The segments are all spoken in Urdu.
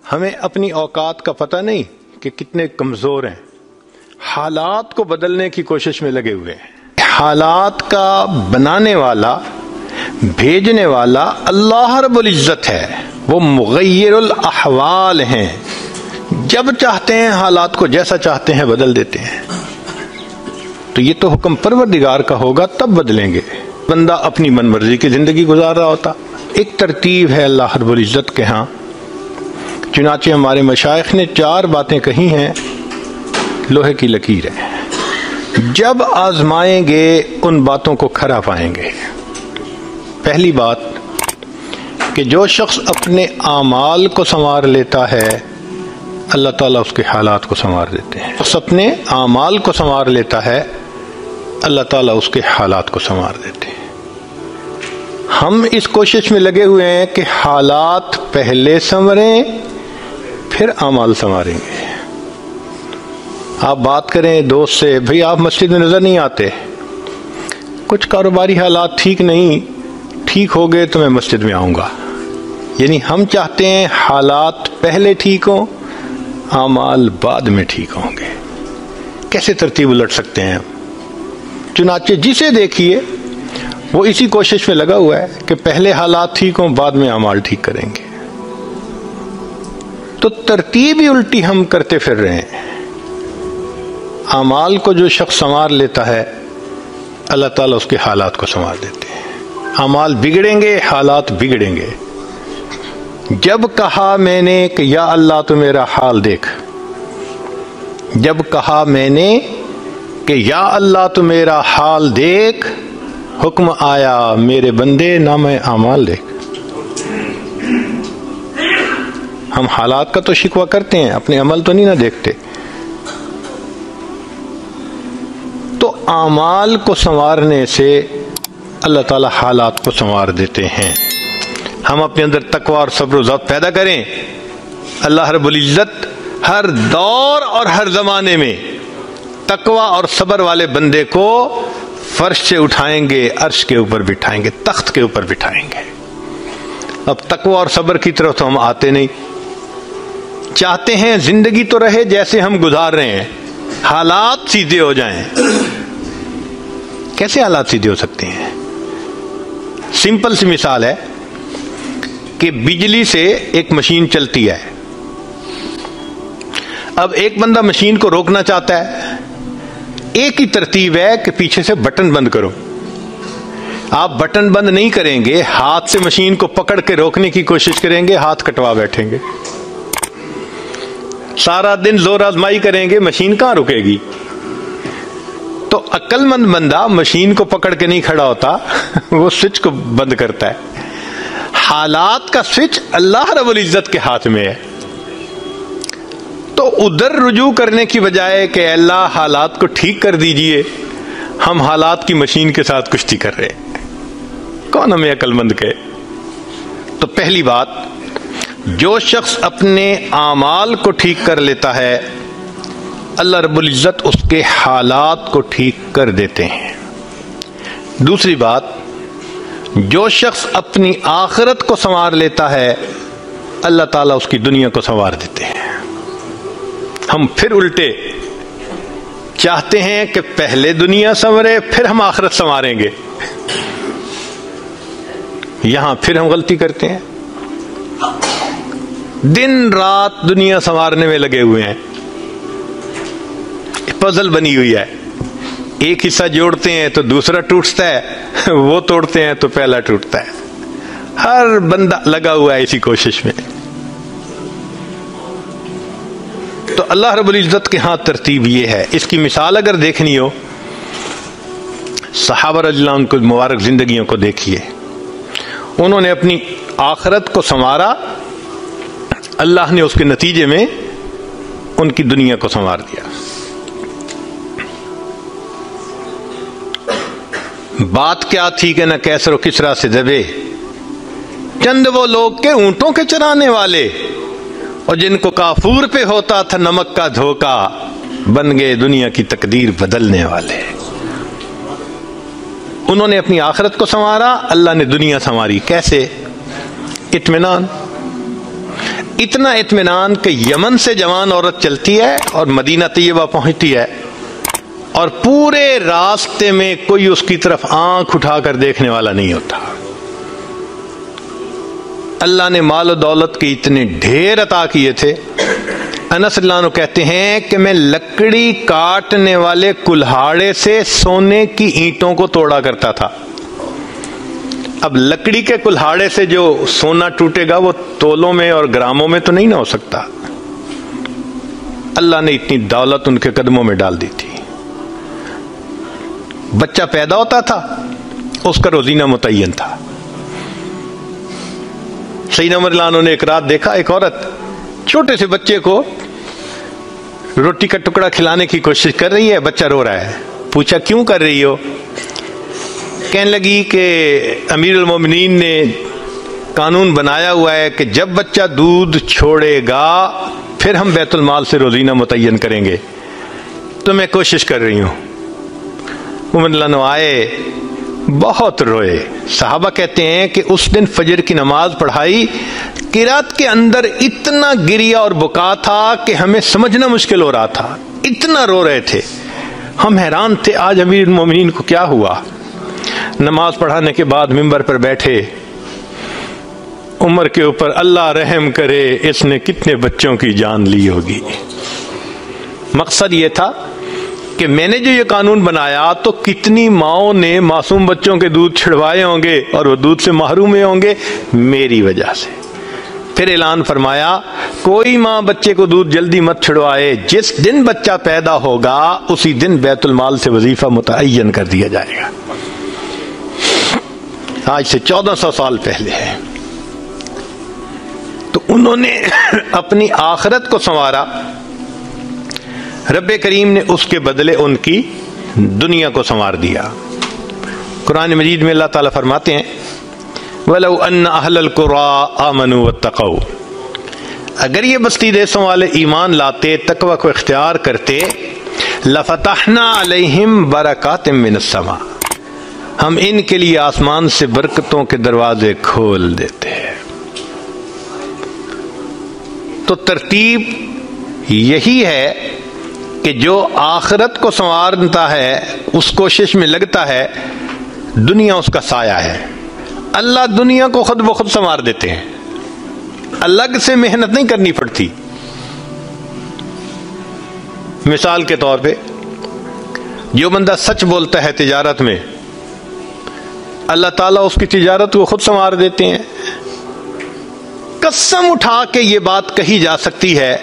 ہمیں اپنی اوقات کا پتہ نہیں کہ کتنے کمزور ہیں، حالات کو بدلنے کی کوشش میں لگے ہوئے ہیں۔ حالات کا بنانے والا، بھیجنے والا اللہ رب العزت ہے، وہ مغیر الاحوال ہیں، جب چاہتے ہیں حالات کو جیسا چاہتے ہیں بدل دیتے ہیں۔ تو یہ تو حکم پروردگار کا ہوگا تب بدلیں گے، بندہ اپنی من مرضی کی زندگی گزار رہا ہوتا۔ ایک ترتیب ہے اللہ رب العزت کے ہاں، چنانچہ ہمارے مشائخ نے 4 باتیں کہی ہیں، لوہے کی لکیر ہے، جب آزمائیں گے ان باتوں کو کھرا پائیں گے۔ پہلی بات کہ جو شخص اپنے اعمال کو سنوار لیتا ہے اللہ تعالیٰ اس کے حالات کو سنوار دیتے ہیں۔ شخص اپنے اعمال کو سنوار لیتا ہے اللہ تعالیٰ اس کے حالات کو سنوار دیتے ہیں۔ ہم اس کوشش میں لگے ہوئے ہیں کہ حالات پہلے سنوریں پھر اعمال سنواریں گے۔ آپ بات کریں دوست سے، بھئی آپ مسجد میں نظر نہیں آتے، کچھ کاروباری حالات ٹھیک نہیں، ٹھیک ہو گئے تو میں مسجد میں آؤں گا۔ یعنی ہم چاہتے ہیں حالات پہلے ٹھیک ہوں، اعمال بعد میں ٹھیک ہوں گے۔ کیسے ترتیب الٹ سکتے ہیں؟ چنانچہ جسے دیکھیے وہ اسی کوشش میں لگا ہوا ہے کہ پہلے حالات ٹھیک ہوں بعد میں اعمال ٹھیک کریں گے۔ تو ترتیب ہی الٹی ہم کرتے پھر رہے ہیں۔ اعمال کو جو شخص سنوار لیتا ہے اللہ تعالیٰ اس کے حالات کو سنوار دیتے ہیں۔ اعمال بگڑیں گے، حالات بگڑیں گے۔ جب کہا میں نے کہ یا اللہ تو میرا حال دیکھ، جب کہا میں نے کہ یا اللہ تو میرا حال دیکھ، حکم آیا میرے بندے نام اعمال دیکھ۔ ہم حالات کا تو شکوہ کرتے ہیں، اپنے عمل تو نہیں نہ دیکھتے۔ تو اعمال کو سنوارنے سے اللہ تعالی حالات کو سنوار دیتے ہیں۔ ہم اپنے اندر تقوی اور صبر و ضبط پیدا کریں، اللہ رب العزت ہر دور اور ہر زمانے میں تقوی اور صبر والے بندے کو فرش سے اٹھائیں گے، عرش کے اوپر بٹھائیں گے، تخت کے اوپر بٹھائیں گے۔ اب تقوی اور صبر کی طرف تو ہم آتے نہیں، چاہتے ہیں زندگی تو رہے جیسے ہم گزار رہے ہیں، حالات سیدھے ہو جائیں۔ کیسے حالات سیدھے ہو سکتے ہیں؟ سمپل سی مثال ہے کہ بجلی سے ایک مشین چلتی ہے، اب ایک بندہ مشین کو روکنا چاہتا ہے، ایک ہی ترتیب ہے کہ پیچھے سے بٹن بند کرو۔ آپ بٹن بند نہیں کریں گے، ہاتھ سے مشین کو پکڑ کے روکنے کی کوشش کریں گے، ہاتھ کٹوا بیٹھیں گے، سارا دن زور آزمائی کریں گے، مشین کہاں رکے گی؟ تو عقل مند بندہ مشین کو پکڑ کے نہیں کھڑا ہوتا، وہ سوئچ کو بند کرتا ہے۔ حالات کا سوئچ اللہ رب العزت کے ہاتھ میں ہے۔ تو ادھر رجوع کرنے کی بجائے کہ اللہ حالات کو ٹھیک کر دیجئے، ہم حالات کی مشین کے ساتھ کشتی کر رہے ہیں۔ کون ہمیں عقل مند کہے؟ تو پہلی بات، جو شخص اپنے اعمال کو ٹھیک کر لیتا ہے اللہ رب العزت اس کے حالات کو ٹھیک کر دیتے ہیں۔ دوسری بات، جو شخص اپنی آخرت کو سنوار لیتا ہے اللہ تعالیٰ اس کی دنیا کو سنوار دیتے ہیں۔ ہم پھر الٹے چاہتے ہیں کہ پہلے دنیا سنورے پھر ہم آخرت سنواریں گے، یہاں پھر ہم غلطی کرتے ہیں، دن رات دنیا سنوارنے میں لگے ہوئے ہیں، پزل بنی ہوئی ہے، ایک حصہ جوڑتے ہیں تو دوسرا ٹوٹتا ہے، وہ توڑتے ہیں تو پہلا ٹوٹتا ہے، ہر بندہ لگا ہوا ہے اسی کوشش میں۔ تو اللہ رب العزت کے ہاں ترتیب یہ ہے۔ اس کی مثال اگر دیکھنی ہو، صحابہ رضی اللہ عنہ کی مبارک زندگیوں کو دیکھیے، انہوں نے اپنی آخرت کو سنوارا، اللہ نے اس کے نتیجے میں ان کی دنیا کو سنوار دیا۔ بات کیا تھی کہ نہ کیسر و کسرا سے دبے، چند وہ لوگ کے اونٹوں کے چرانے والے، اور جن کو کافور پہ ہوتا تھا نمک کا دھوکا، بن گئے دنیا کی تقدیر بدلنے والے۔ انہوں نے اپنی آخرت کو سنوارا، اللہ نے دنیا سنواری۔ کیسے؟ اطمینان۔ اتنا اطمینان کہ یمن سے جوان عورت چلتی ہے اور مدینہ طیبہ پہنچتی ہے اور پورے راستے میں کوئی اس کی طرف آنکھ اٹھا کر دیکھنے والا نہیں ہوتا. اللہ نے مال و دولت کے اتنے ڈھیر عطا کیے تھے. انس اللہ عنہ کہتے ہیں کہ میں لکڑی کاٹنے والے کلہاڑے سے سونے کی اینٹوں کو توڑا کرتا تھا. اب لکڑی کے کلہاڑے سے جو سونا ٹوٹے گا وہ تولوں میں اور گراموں میں تو نہیں نہ ہو سکتا. اللہ نے اتنی دولت ان کے قدموں میں ڈال دی تھی. بچہ پیدا ہوتا تھا اس کا روزینہ متعین تھا. سیدنا عمر رضی اللہ عنہ نے ایک رات دیکھا ایک عورت چھوٹے سے بچے کو روٹی کا ٹکڑا کھلانے کی کوشش کر رہی ہے. بچہ رو رہا ہے. پوچھا کیوں کر رہی ہو؟ کہنے لگی کہ امیر المومنین نے قانون بنایا ہوا ہے کہ جب بچہ دودھ چھوڑے گا پھر ہم بیت المال سے روزینہ متعین کریں گے، تو میں کوشش کر رہی ہوں. عمر رضی اللہ عنہ آئے، بہت روئے. صحابہ کہتے ہیں کہ اس دن فجر کی نماز پڑھائی، قرات کے اندر اتنا گریا اور بکا تھا کہ ہمیں سمجھنا مشکل ہو رہا تھا. اتنا رو رہے تھے. ہم حیران تھے آج امیر المومنین کو کیا ہوا. نماز پڑھانے کے بعد ممبر پر بیٹھے، عمر کے اوپر اللہ رحم کرے اس نے کتنے بچوں کی جان لی ہوگی. مقصد یہ تھا کہ میں نے جو یہ قانون بنایا تو کتنی ماؤں نے معصوم بچوں کے دودھ چھڑوائے ہوں گے اور وہ دودھ سے محروم ہوں گے میری وجہ سے. پھر اعلان فرمایا کوئی ماں بچے کو دودھ جلدی مت چھڑوائے، جس دن بچہ پیدا ہوگا اسی دن بیت المال سے وظیفہ متعین کر دیا جائے گا. آج سے 1400 سال پہلے ہے. تو انہوں نے اپنی آخرت کو سنوارا، رب کریم نے اس کے بدلے ان کی دنیا کو سنوار دیا. قرآن مجید میں اللہ تعالیٰ فرماتے ہیں وَلَوْ أَنَّ أَهْلَ الْقُرَىٰ آمَنُوا وَاتَّقَوْا، اگر یہ بستی دیسوں والے ایمان لاتے، تقوی کو اختیار کرتے، لَفَتَحْنَا عَلَيْهِمْ بَرَكَاتٍ مِّنَ السَّمَاءِ، ہم ان کے لیے آسمان سے برکتوں کے دروازے کھول دیتے ہیں. تو ترتیب یہی ہے کہ جو آخرت کو سنوارتا ہے اس کوشش میں لگتا ہے، دنیا اس کا سایہ ہے. اللہ دنیا کو خود بخود سنوار دیتے ہیں، الگ سے محنت نہیں کرنی پڑتی. مثال کے طور پہ جو بندہ سچ بولتا ہے تجارت میں، اللہ تعالیٰ اس کی تجارت کو خود سنوار دیتے ہیں. قسم اٹھا کے یہ بات کہی جا سکتی ہے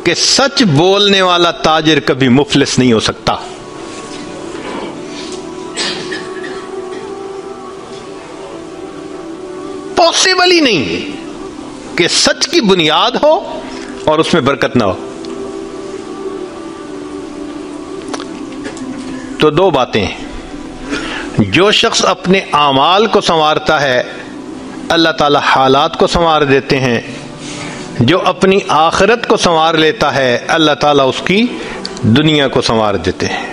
کہ سچ بولنے والا تاجر کبھی مفلس نہیں ہو سکتا. پاسبل ہی نہیں کہ سچ کی بنیاد ہو اور اس میں برکت نہ ہو. تو دو باتیں ہیں. جو شخص اپنے اعمال کو سنوارتا ہے اللہ تعالی حالات کو سنوار دیتے ہیں. جو اپنی آخرت کو سنوار لیتا ہے اللہ تعالیٰ اس کی دنیا کو سنوار دیتے ہیں.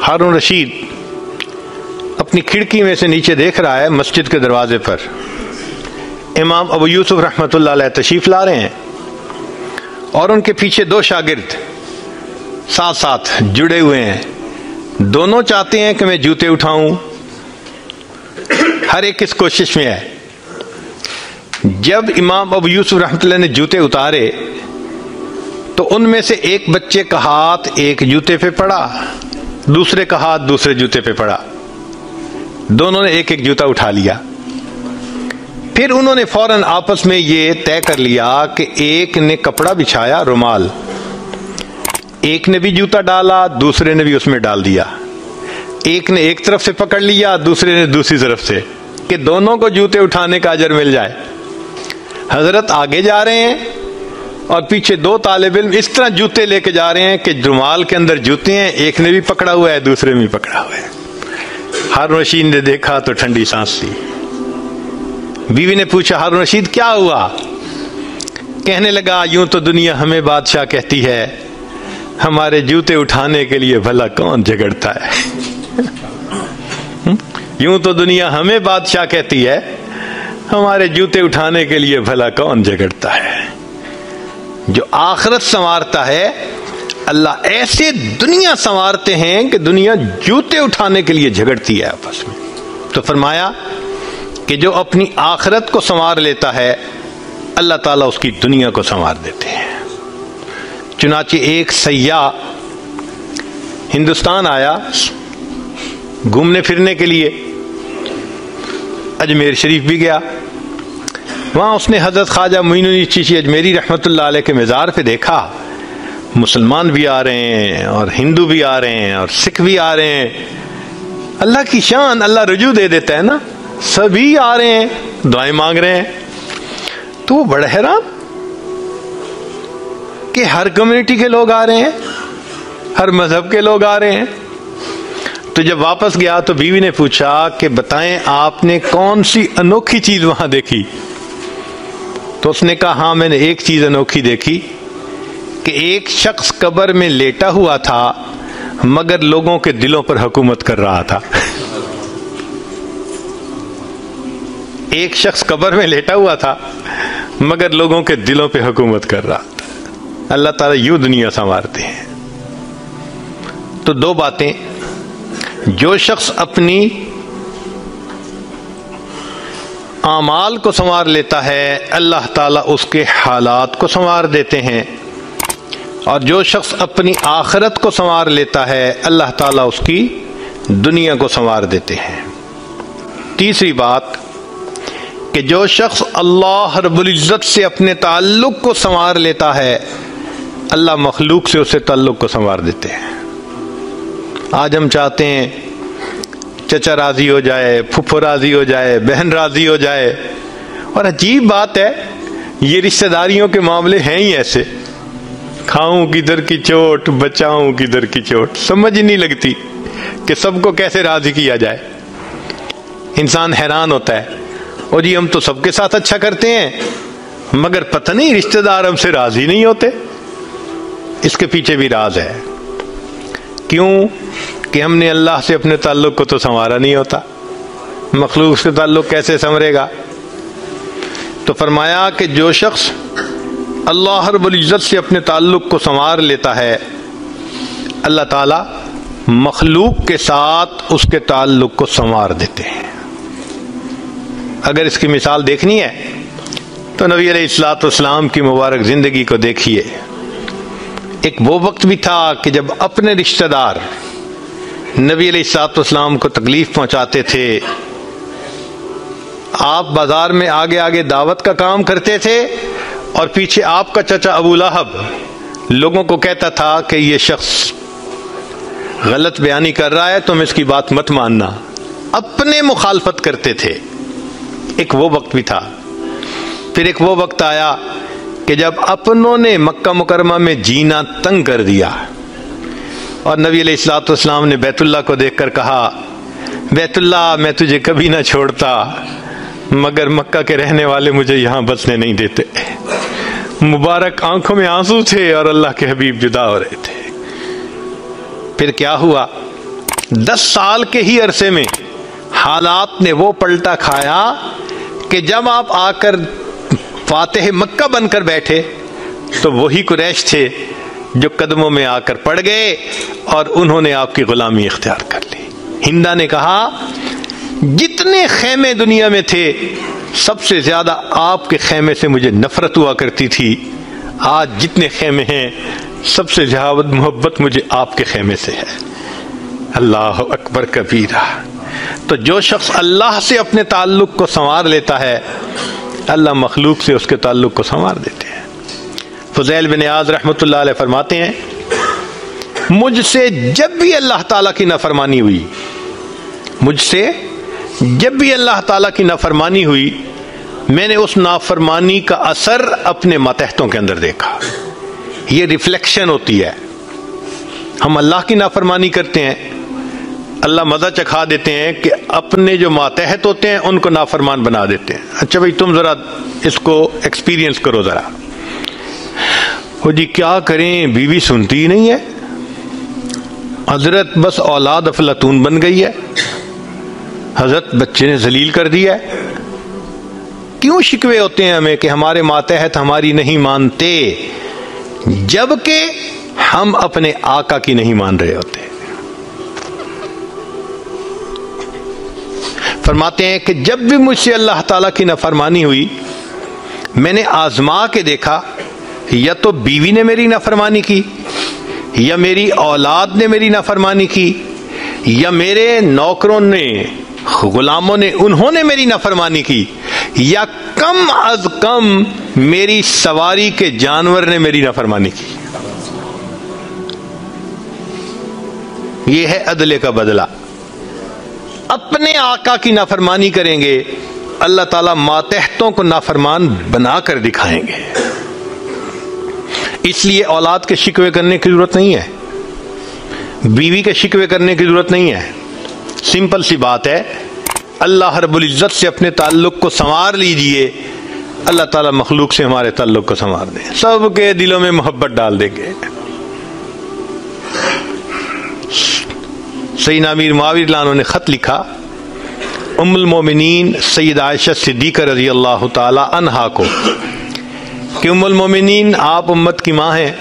ہارون رشید اپنی کھڑکی میں سے نیچے دیکھ رہا ہے، مسجد کے دروازے پر امام ابو یوسف رحمۃ اللہ علیہ تشریف لا رہے ہیں اور ان کے پیچھے دو شاگرد ساتھ ساتھ جڑے ہوئے ہیں. دونوں چاہتے ہیں کہ میں جوتے اٹھاؤں، ہر ایک اس کوشش میں ہے. جب امام ابو یوسف رحمۃ اللہ نے جوتے اتارے تو ان میں سے ایک بچے کا ہاتھ ایک جوتے پہ پڑا، دوسرے کا ہاتھ دوسرے جوتے پہ پڑا. دونوں نے ایک ایک جوتا اٹھا لیا. پھر انہوں نے فوراً آپس میں یہ طے کر لیا کہ ایک نے کپڑا بچھایا، رومال، ایک نے بھی جوتا ڈالا، دوسرے نے بھی اس میں ڈال دیا. ایک نے ایک طرف سے پکڑ لیا، دوسرے نے دوسری طرف سے، کہ دونوں کو جوتے اٹھانے کا اجر مل جائے. حضرت آگے جا رہے ہیں اور پیچھے دو طالب علم اس طرح جوتے لے کے جا رہے ہیں کہ رومال کے اندر جوتے ہیں، ایک نے بھی پکڑا ہوا ہے دوسرے میں بھی پکڑا ہوا ہے. ہارون رشید نے دیکھا تو ٹھنڈی سانس لی. بیوی نے پوچھا ہارون رشید کیا ہوا؟ کہنے لگا یوں تو دنیا ہمیں بادشاہ کہتی ہے، ہمارے جوتے اٹھانے کے لیے بھلا کون جھگڑتا ہے. یوں تو دنیا ہمیں بادشاہ کہتی ہے، ہمارے جوتے اٹھانے کے لیے بھلا کون جھگڑتا ہے؟ جو آخرت سنوارتا ہے اللہ ایسے دنیا سنوارتے ہیں کہ دنیا جوتے اٹھانے کے لیے جھگڑتی ہے آپس میں۔ تو فرمایا کہ جو اپنی آخرت کو سنوار لیتا ہے اللہ تعالیٰ اس کی دنیا کو سنوار دیتے ہیں۔ چنانچہ ایک سیاح ہندوستان آیا گھومنے پھرنے کے لیے، اجمیر شریف بھی گیا، وہاں اس نے حضرت خواجہ معین الدین چشتی اجمیری رحمۃ اللہ علیہ کے مزار پہ دیکھا مسلمان بھی آ رہے ہیں اور ہندو بھی آ رہے ہیں اور سکھ بھی آ رہے ہیں۔ اللہ کی شان، اللہ رجوع دے دیتا ہے نا، سبھی آ رہے ہیں دعائیں مانگ رہے ہیں۔ تو وہ بڑا حیران کہ ہر کمیونٹی کے لوگ آ رہے ہیں، ہر مذہب کے لوگ آ رہے ہیں۔ تو جب واپس گیا تو بیوی نے پوچھا کہ بتائیں آپ نے کون سی انوکھی چیز وہاں دیکھی؟ تو اس نے کہا ہاں میں نے ایک چیز انوکھی دیکھی کہ ایک شخص قبر میں لیٹا ہوا تھا مگر لوگوں کے دلوں پر حکومت کر رہا تھا۔ ایک شخص قبر میں لیٹا ہوا تھا مگر لوگوں کے دلوں پہ حکومت کر رہا تھا۔ اللہ تعالیٰ یوں دنیا سنوارتے ہیں۔ تو دو باتیں، جو شخص اپنی اعمال کو سنوار لیتا ہے اللہ تعالیٰ اس کے حالات کو سنوار دیتے ہیں، اور جو شخص اپنی آخرت کو سنوار لیتا ہے اللہ تعالیٰ اس کی دنیا کو سنوار دیتے ہیں۔ تیسری بات کہ جو شخص اللہ رب العزت سے اپنے تعلق کو سنوار لیتا ہے اللہ مخلوق سے اسے تعلق کو سنوار دیتے ہیں۔ آج ہم چاہتے ہیں چچا راضی ہو جائے، پھپھو راضی ہو جائے، بہن راضی ہو جائے، اور عجیب بات ہے یہ رشتہ داریوں کے معاملے ہیں ہی ایسے، کھاؤں کدھر کی چوٹ بچاؤں کدھر کی چوٹ، سمجھ ہی نہیں لگتی کہ سب کو کیسے راضی کیا جائے۔ انسان حیران ہوتا ہے، اور جی ہم تو سب کے ساتھ اچھا کرتے ہیں مگر پتہ نہیں رشتہ دار ہم سے راضی نہیں ہوتے۔ اس کے پیچھے بھی راز ہے، کیوں کہ ہم نے اللہ سے اپنے تعلق کو تو سنوارا نہیں ہوتا، مخلوق سے تعلق کیسے سنورے گا؟ تو فرمایا کہ جو شخص اللہ رب العزت سے اپنے تعلق کو سنوار لیتا ہے اللہ تعالیٰ مخلوق کے ساتھ اس کے تعلق کو سنوار دیتے ہیں۔ اگر اس کی مثال دیکھنی ہے تو نبی علیہ الصلوۃ والسلام کی مبارک زندگی کو دیکھیے۔ ایک وہ وقت بھی تھا کہ جب اپنے رشتہ دار نبی علیہ الصلوۃ والسلام کو تکلیف پہنچاتے تھے، آپ بازار میں آگے آگے دعوت کا کام کرتے تھے اور پیچھے آپ کا چچا ابو لہب لوگوں کو کہتا تھا کہ یہ شخص غلط بیانی کر رہا ہے، تم اس کی بات مت ماننا، اپنے مخالفت کرتے تھے۔ ایک وہ وقت بھی تھا۔ پھر ایک وہ وقت آیا کہ جب اپنوں نے مکہ مکرمہ میں جینا تنگ کر دیا اور نبی علیہ الصلوۃ والسلام نے بیت اللہ کو دیکھ کر کہا بیت اللہ میں تجھے کبھی نہ چھوڑتا مگر مکہ کے رہنے والے مجھے یہاں بسنے نہیں دیتے۔ مبارک آنکھوں میں آنسو تھے اور اللہ کے حبیب جدا ہو رہے تھے۔ پھر کیا ہوا؟ 10 سال کے ہی عرصے میں حالات نے وہ پلٹا کھایا کہ جب آپ آ کر فاتح مکہ بن کر بیٹھے تو وہی قریش تھے جو قدموں میں آ کر پڑ گئے اور انہوں نے آپ کی غلامی اختیار کر لی۔ ہندا نے کہا جتنے خیمے دنیا میں تھے سب سے زیادہ آپ کے خیمے سے مجھے نفرت ہوا کرتی تھی، آج جتنے خیمے ہیں سب سے زیادہ محبت مجھے آپ کے خیمے سے ہے۔ اللہ اکبر کبیرہ۔ تو جو شخص اللہ سے اپنے تعلق کو سنوار لیتا ہے اللہ مخلوق سے اس کے تعلق کو سنوار دیتے ہیں۔ فضیل بن عیاض رحمۃ اللہ علیہ فرماتے ہیں مجھ سے جب بھی اللہ تعالیٰ کی نافرمانی ہوئی، مجھ سے جب بھی اللہ تعالیٰ کی نافرمانی ہوئی میں نے اس نافرمانی کا اثر اپنے ماتحتوں کے اندر دیکھا۔ یہ ریفلیکشن ہوتی ہے، ہم اللہ کی نافرمانی کرتے ہیں، اللہ مزہ چکھا دیتے ہیں کہ اپنے جو ماتحت ہوتے ہیں ان کو نافرمان بنا دیتے ہیں۔ اچھا بھائی تم ذرا اس کو ایکسپیرینس کرو ذرا۔ وہ جی کیا کریں، بیوی سنتی ہی نہیں ہے، حضرت بس اولاد افلاطون بن گئی ہے، حضرت بچے نے ذلیل کر دیا ہے، کیوں شکوے ہوتے ہیں ہمیں کہ ہمارے ماتحت ہماری نہیں مانتے، جبکہ ہم اپنے آقا کی نہیں مان رہے ہوتے۔ فرماتے ہیں کہ جب بھی مجھ سے اللہ تعالیٰ کی نافرمانی ہوئی، میں نے آزما کے دیکھا، یا تو بیوی نے میری نافرمانی کی، یا میری اولاد نے میری نافرمانی کی، یا میرے نوکروں نے، غلاموں نے، انہوں نے میری نافرمانی کی، یا کم از کم میری سواری کے جانور نے میری نافرمانی کی۔ یہ ہے عدل کا بدلہ۔ اپنے آقا کی نافرمانی کریں گے، اللہ تعالیٰ ماتحتوں کو نافرمان بنا کر دکھائیں گے۔ اس لیے اولاد کے شکوے کرنے کی ضرورت نہیں ہے، بیوی کے شکوے کرنے کی ضرورت نہیں ہے۔ سمپل سی بات ہے، اللہ رب العزت سے اپنے تعلق کو سنوار لیجئے، اللہ تعالیٰ مخلوق سے ہمارے تعلق کو سنوار دیں، سب کے دلوں میں محبت ڈال دیں گے۔ سیدنا امیر معاویہ رضی اللہ عنہ نے خط لکھا ام المومنین سیدہ عائشہ صدیقہ رضی اللہ تعالی عنہا کو کہ ام المومنین، آپ امت کی ماں ہیں،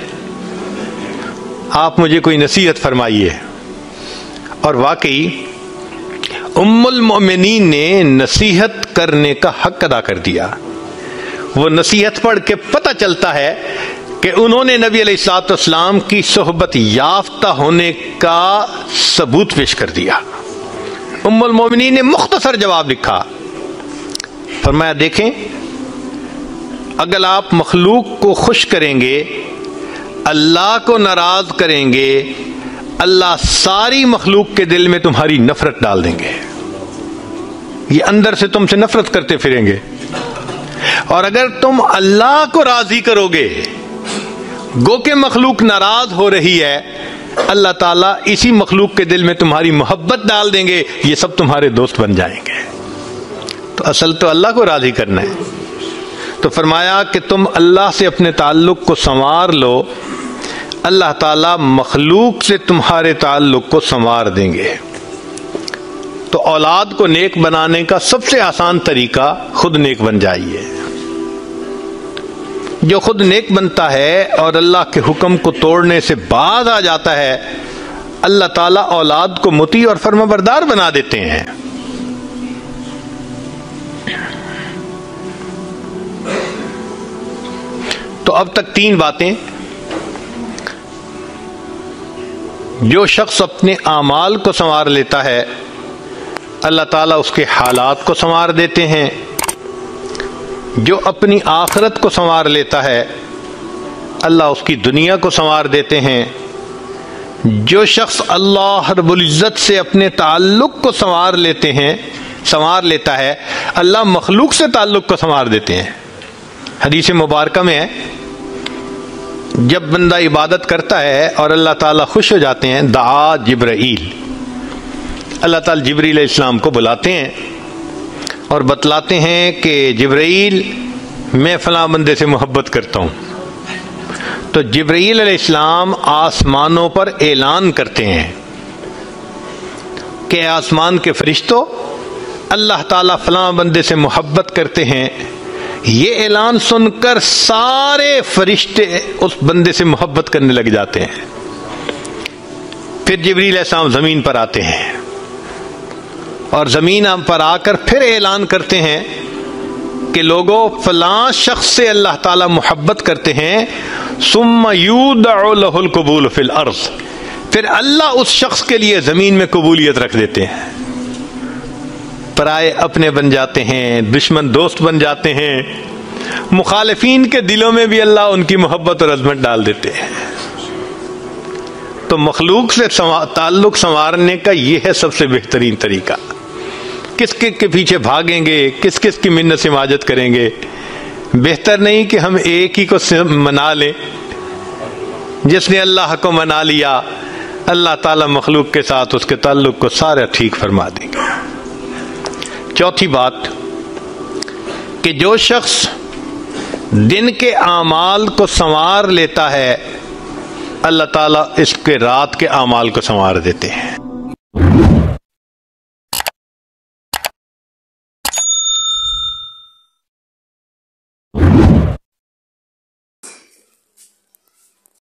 آپ مجھے کوئی نصیحت فرمائیے۔ اور واقعی ام المومنین نے نصیحت کرنے کا حق ادا کر دیا۔ وہ نصیحت پڑھ کے پتہ چلتا ہے کہ انہوں نے نبی علیہ الصلوۃ والسلام کی صحبت یافتہ ہونے کا ثبوت پیش کر دیا۔ ام المومنین نے مختصر جواب لکھا، فرمایا دیکھیں، اگر آپ مخلوق کو خوش کریں گے، اللہ کو ناراض کریں گے، اللہ ساری مخلوق کے دل میں تمہاری نفرت ڈال دیں گے، یہ اندر سے تم سے نفرت کرتے پھریں گے۔ اور اگر تم اللہ کو راضی کرو گے، گو کہ مخلوق ناراض ہو رہی ہے، اللہ تعالیٰ اسی مخلوق کے دل میں تمہاری محبت ڈال دیں گے، یہ سب تمہارے دوست بن جائیں گے۔ تو اصل تو اللہ کو راضی کرنا ہے۔ تو فرمایا کہ تم اللہ سے اپنے تعلق کو سنوار لو، اللہ تعالیٰ مخلوق سے تمہارے تعلق کو سنوار دیں گے۔ تو اولاد کو نیک بنانے کا سب سے آسان طریقہ خود نیک بن جائیے۔ جو خود نیک بنتا ہے اور اللہ کے حکم کو توڑنے سے باز آ جاتا ہے، اللہ تعالیٰ اولاد کو مطیع اور فرمانبردار بنا دیتے ہیں۔ تو اب تک 3 باتیں، جو شخص اپنے اعمال کو سنوار لیتا ہے، اللہ تعالیٰ اس کے حالات کو سنوار دیتے ہیں۔ جو اپنی آخرت کو سنوار لیتا ہے، اللہ اس کی دنیا کو سنوار دیتے ہیں۔ جو شخص اللہ رب العزت سے اپنے تعلق کو سنوار لیتا ہے، اللہ مخلوق سے تعلق کو سنوار دیتے ہیں۔ حدیث مبارکہ میں ہے، جب بندہ عبادت کرتا ہے اور اللہ تعالیٰ خوش ہو جاتے ہیں، دعا جبرائیل، اللہ تعالیٰ جبریل علیہ السلام کو بلاتے ہیں اور بتلاتے ہیں کہ جبرائیل، میں فلاں بندے سے محبت کرتا ہوں۔ تو جبرائیل علیہ السلام آسمانوں پر اعلان کرتے ہیں کہ آسمان کے فرشتوں، اللہ تعالیٰ فلاں بندے سے محبت کرتے ہیں۔ یہ اعلان سن کر سارے فرشتے اس بندے سے محبت کرنے لگ جاتے ہیں۔ پھر جبریل علیہ السلام زمین پر آتے ہیں اور زمین پر آ کر پھر اعلان کرتے ہیں کہ لوگوں، فلاں شخص سے اللہ تعالیٰ محبت کرتے ہیں، ثم یودع لہ القبول فی الارض، پھر اللہ اس شخص کے لیے زمین میں قبولیت رکھ دیتے ہیں۔ پرائے اپنے بن جاتے ہیں، دشمن دوست بن جاتے ہیں، مخالفین کے دلوں میں بھی اللہ ان کی محبت اور عظمت ڈال دیتے ہیں۔ تو مخلوق سے تعلق سنوارنے کا یہ ہے سب سے بہترین طریقہ۔ کس کے پیچھے بھاگیں گے، کس کس کی منت سماجت کریں گے؟ بہتر نہیں کہ ہم ایک ہی کو منا لیں۔ جس نے اللہ کو منا لیا، اللہ تعالیٰ مخلوق کے ساتھ اس کے تعلق کو سارا ٹھیک فرما دیں گے۔ چوتھی بات کہ جو شخص دن کے اعمال کو سنوار لیتا ہے، اللہ تعالیٰ اس کے رات کے اعمال کو سنوار دیتے ہیں۔